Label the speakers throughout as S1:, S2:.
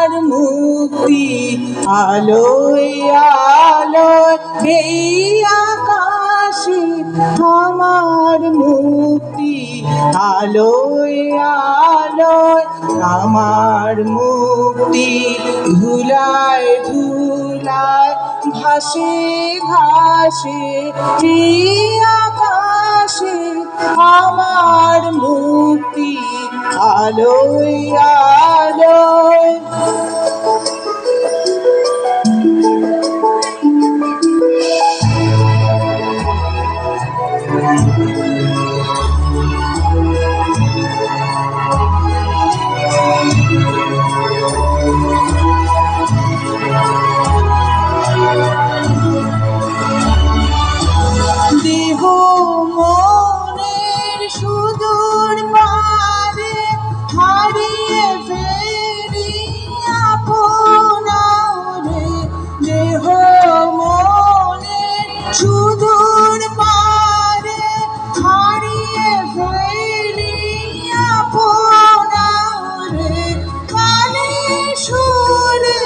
S1: আমার মুক্তি আলোয় আলোয় এই আকাশে আমার মুক্তি আলোয় আলোয় আমার মুক্তি ধুলায় ধুলায় ঘাসে ঘাসে এই আকাশে আমার মুক্তি আলোয় আলোয় দেহ মনের সুদূর পারে হারিয়ে ফেরি আপনারে, দেহ মনের সুদূর পারে হারিয়ে ফেরি আপনারে, কানে সুরে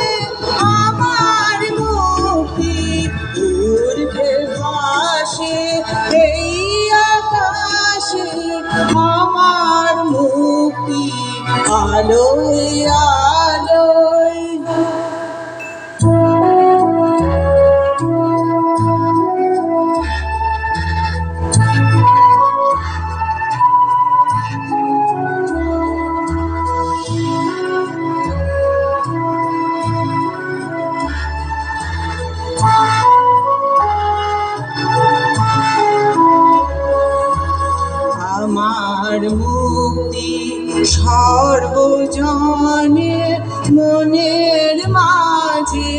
S1: আমার মুক্তি উর্ধ্বে ভাসে এই আকাশে আমার মুক্তি আলোয় আলোয়। আমার মুক্তি সর্বজনে মনের মাঝে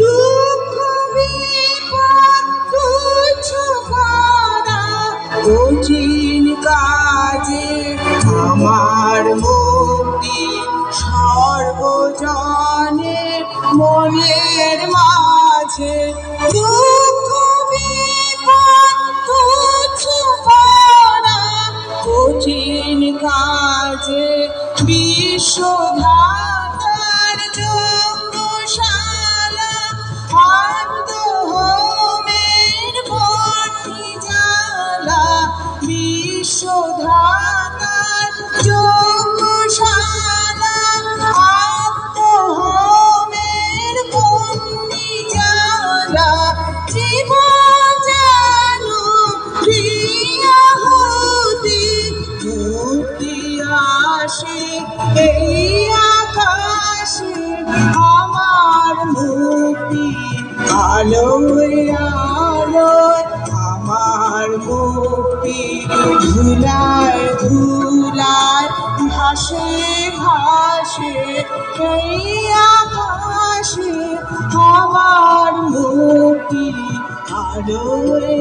S1: দুঃখ বিপদ তুচ্ছ করা কঠিন কাজে, আমার মুক্তি সর্বজনে মনের মাঝে দুঃখ বিপদ তুচ্ছ করা কঠিন কাজে, বিশ্বধাতার যজ্ঞশালা আর্ত হোমের বহ্নি জ্বালা, বিশ্বধাতার যজ্ঞশালা আর্ত হোমের বহ্নি জ্বালা, জীবন জানো প্রিয়াহুতি মুক্তি আসে এই আকাশে আমার মুক্তি আলোয় আলোয় আমার মুক্তি ধুলায় ধুলায় ভাসে ভাসে এই আকাশে আমার মুক্তি আলোয়